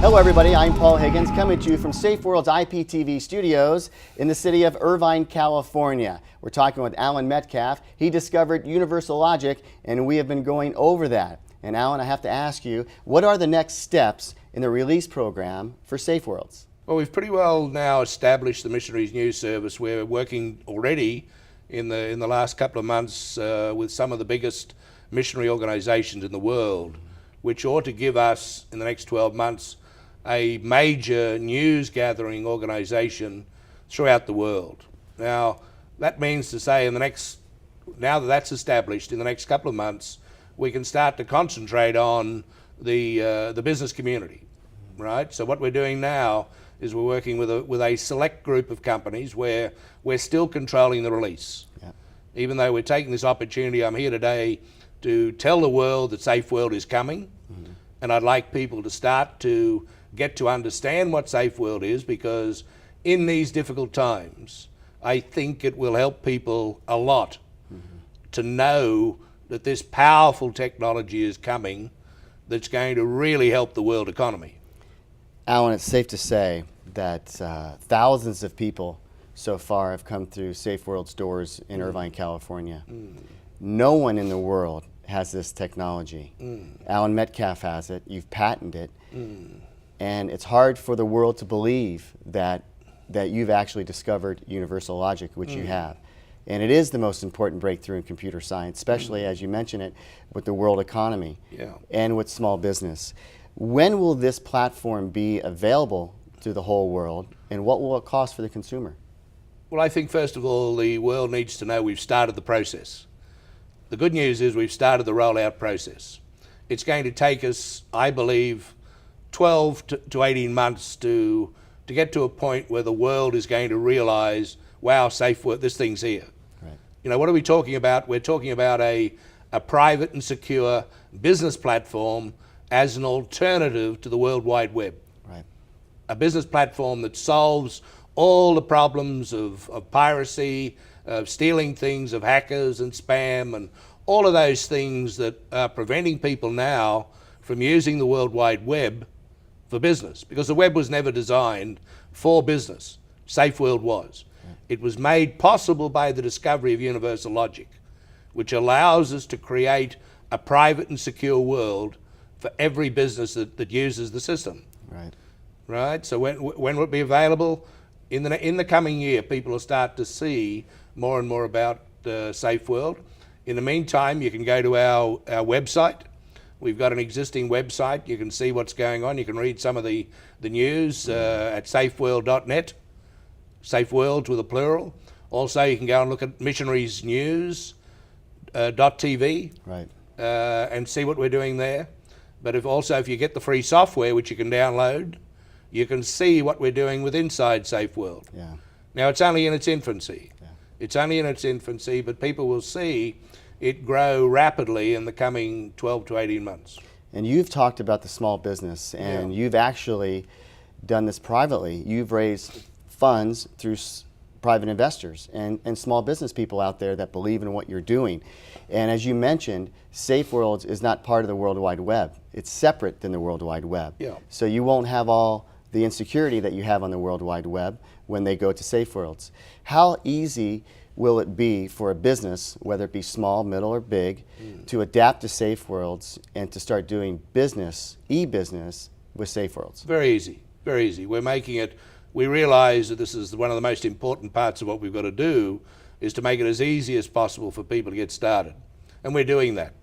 Hello everybody, I'm Paul Higgins coming to you from Safe World's IPTV studios in the city of Irvine, California. We're talking with Alan Metcalfe. He discovered universal logic and we have been going over that. And Alan, I have to ask you, what are the next steps in the release program for Safe Worlds? Well, we've pretty well now established the Missionaries News Service. We're working already in the last couple of months with some of the biggest missionary organisations in the world, which ought to give us, in the next 12 months, a major news gathering organisation throughout the world. Now, that means to say now that that's established, in the next couple of months, we can start to concentrate on the business community, right? So what we're doing now is we're working with a select group of companies where we're still controlling the release. Yeah. Even though we're taking this opportunity, I'm here today to tell the world that Safe World is coming, and I'd like people to start to get to understand what Safe World is, because in these difficult times, I think it will help people a lot to know that this powerful technology is coming that's going to really help the world economy. Alan, it's safe to say that thousands of people so far have come through Safe World's doors in Irvine, California. No one in the world has this technology. Alan Metcalfe has it, you've patented it, and it's hard for the world to believe that you've actually discovered universal logic, which you have. And it is the most important breakthrough in computer science, especially as you mentioned it, with the world economy and with small business. When will this platform be available to the whole world, and what will it cost for the consumer? Well, I think first of all, the world needs to know we've started the process. The good news is we've started the rollout process. It's going to take us, I believe, 12 to 18 months to get to a point where the world is going to realise, wow, Safe World, this thing's here. Right. You know, what are we talking about? We're talking about a private and secure business platform as an alternative to the World Wide Web. Right. A business platform that solves all the problems of piracy, of stealing things, of hackers and spam, and all of those things that are preventing people now from using the World Wide Web for business, because the web was never designed for business. Safe World was. It was made possible by the discovery of universal logic, which allows us to create a private and secure world for every business that uses the system. Right. Right. So when will it be available? In the coming year, people will start to see more and more about Safe World. In the meantime, you can go to our website. We've got an existing website. You can see what's going on. You can read some of the news at safeworld.net, Safe Worlds with a plural. Also, you can go and look at Missionaries News .tv, right, and see what we're doing there. But if you get the free software, which you can download, you can see what we're doing with inside Safe World. Yeah. Now, it's only in its infancy. Yeah. It's only in its infancy, but people will see it grow rapidly in the coming 12 to 18 months. And you've talked about the small business, and you've actually done this privately. You've raised funds through private investors and small business people out there that believe in what you're doing. And as you mentioned, Safe Worlds is not part of the World Wide Web. It's separate than the World Wide Web. Yeah. So you won't have all the insecurity that you have on the World Wide Web when they go to Safe Worlds. How easy will it be for a business, whether it be small, middle, or big, to adapt to Safe Worlds and to start doing business, e-business, with Safe Worlds? Very easy, very easy. We're making it, we realize that this is one of the most important parts of what we've got to do, is to make it as easy as possible for people to get started. And we're doing that.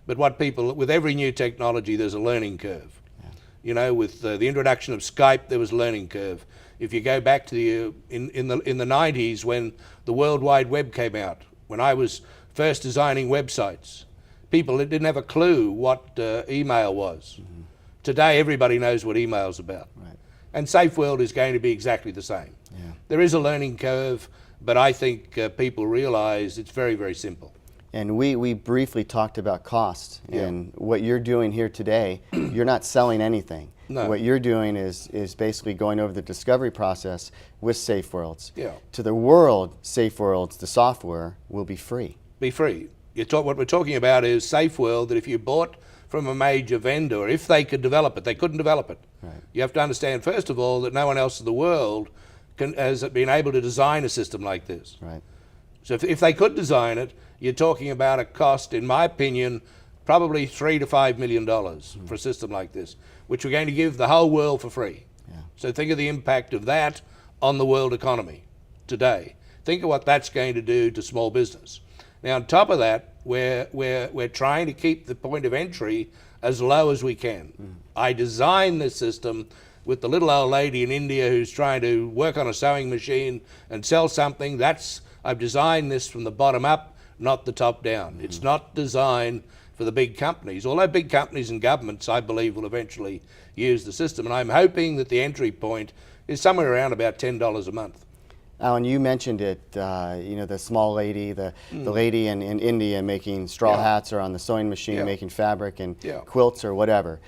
But with every new technology, there's a learning curve. Yeah. You know, with the introduction of Skype, there was a learning curve. If you go back to in the 90s, when the World Wide Web came out, when I was first designing websites, people didn't have a clue what email was. Today, everybody knows what email's about. Right. And Safe World is going to be exactly the same. Yeah. There is a learning curve, but I think people realize it's very, very simple. And we briefly talked about cost, and what you're doing here today, you're not selling anything. No. What you're doing is basically going over the discovery process with Safe Worlds. Yeah. To the world, Safe Worlds, the software, will be free. Be free. What we're talking about is Safe World, that if you bought from a major vendor, if they could develop it, they couldn't develop it. Right. You have to understand, first of all, that no one else in the world has been able to design a system like this. Right. So if they could design it, you're talking about a cost, in my opinion, probably $3 to $5 million for a system like this, which we're going to give the whole world for free. Yeah. So think of the impact of that on the world economy today. Think of what that's going to do to small business. Now, on top of that, we're trying to keep the point of entry as low as we can. I designed this system with the little old lady in India who's trying to work on a sewing machine and sell something. I've designed this from the bottom up, not the top down. It's not designed for the big companies, although big companies and governments, I believe, will eventually use the system. And I'm hoping that the entry point is somewhere around about $10 a month. Alan, you mentioned it, the small lady, the lady in India making straw hats, or on the sewing machine making fabric and quilts or whatever.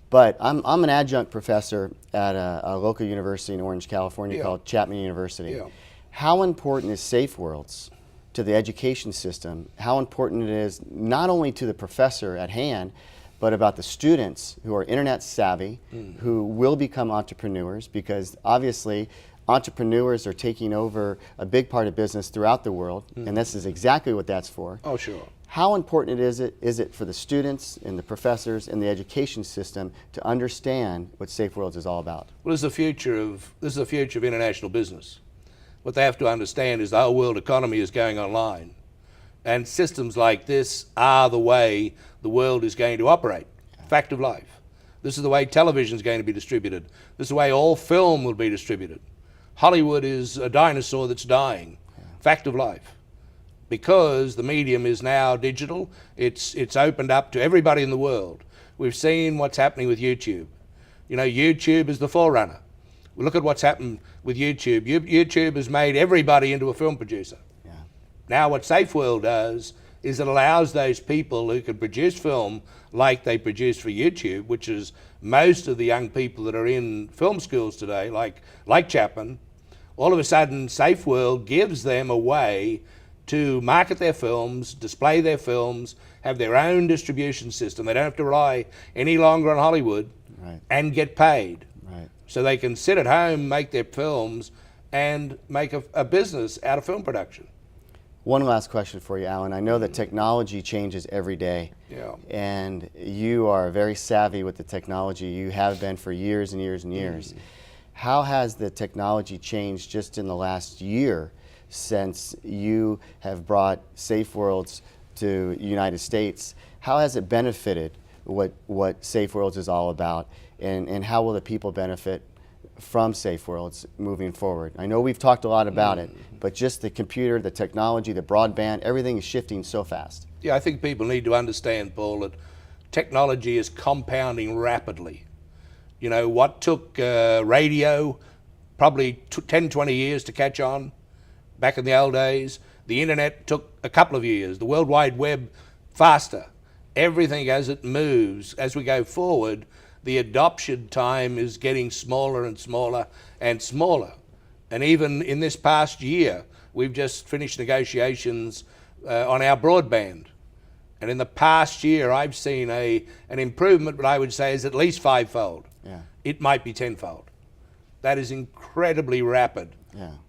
But I'm an adjunct professor at a local university in Orange, California called Chapman University. How important is Safe Worlds to the education system? How important it is not only to the professor at hand, but about the students who are internet savvy, who will become entrepreneurs, because obviously entrepreneurs are taking over a big part of business throughout the world, and this is exactly what that's for. Oh, sure. How important is it for the students and the professors and the education system to understand what Safe Worlds is all about? Well, this is the future of international business. What they have to understand is the whole world economy is going online, and systems like this are the way the world is going to operate. Fact of life. This is the way television is going to be distributed. This is the way all film will be distributed. Hollywood is a dinosaur that's dying. Fact of life. Because the medium is now digital, it's opened up to everybody in the world. We've seen what's happening with YouTube. You know, YouTube is the forerunner. Look at what's happened with YouTube. YouTube has made everybody into a film producer. Yeah. Now what SafeWorld does is it allows those people who can produce film like they produce for YouTube, which is most of the young people that are in film schools today, like Chapman. All of a sudden, SafeWorld gives them a way to market their films, display their films, have their own distribution system. They don't have to rely any longer on Hollywood, and get paid. Right. So they can sit at home, make their films, and make a business out of film production. One last question for you, Alan. I know that technology changes every day. Yeah. And you are very savvy with the technology. You have been for years and years and years. How has the technology changed just in the last year since you have brought Safe Worlds to the United States? How has it benefited what Safe Worlds is all about, and how will the people benefit from Safe Worlds moving forward? I know we've talked a lot about it, but just the computer, the technology, the broadband, everything is shifting so fast. Yeah, I think people need to understand, Paul, that technology is compounding rapidly. You know, what took radio probably 10, 20 years to catch on back in the old days, the internet took a couple of years, the World Wide Web faster. Everything as it moves, as we go forward, the adoption time is getting smaller and smaller and smaller. And even in this past year, we've just finished negotiations on our broadband. And in the past year, I've seen an improvement, but I would say is at least fivefold. Yeah. It might be tenfold. That is incredibly rapid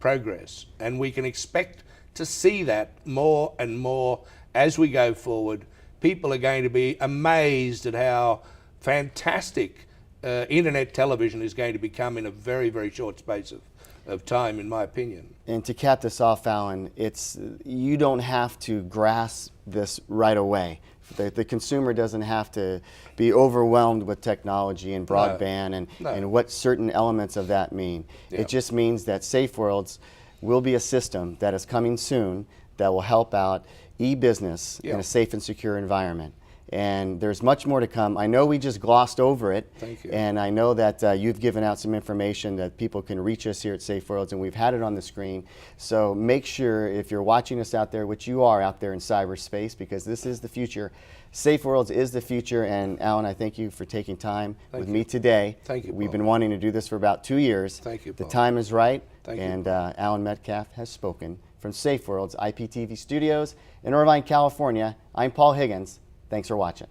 progress. And we can expect to see that more and more as we go forward. People are going to be amazed at how fantastic internet television is going to become in a very, very short space of time, in my opinion. And to cap this off, Alan, you don't have to grasp this right away. The consumer doesn't have to be overwhelmed with technology and broadband and what certain elements of that mean. Yeah. It just means that Safe Worlds will be a system that is coming soon that will help out e-business in a safe and secure environment. And there's much more to come. I know we just glossed over it. Thank you. And I know that you've given out some information that people can reach us here at Safe Worlds, and we've had it on the screen. So make sure, if you're watching us out there, which you are out there in cyberspace, because this is the future, Safe Worlds is the future. And Alan, I thank you for taking time with me today. Thank you, Paul. We've been wanting to do this for about 2 years. Thank you, Paul. The time is right. Thank you. And Alan Metcalfe has spoken from Safe Worlds IPTV Studios in Irvine, California. I'm Paul Higgins. Thanks for watching.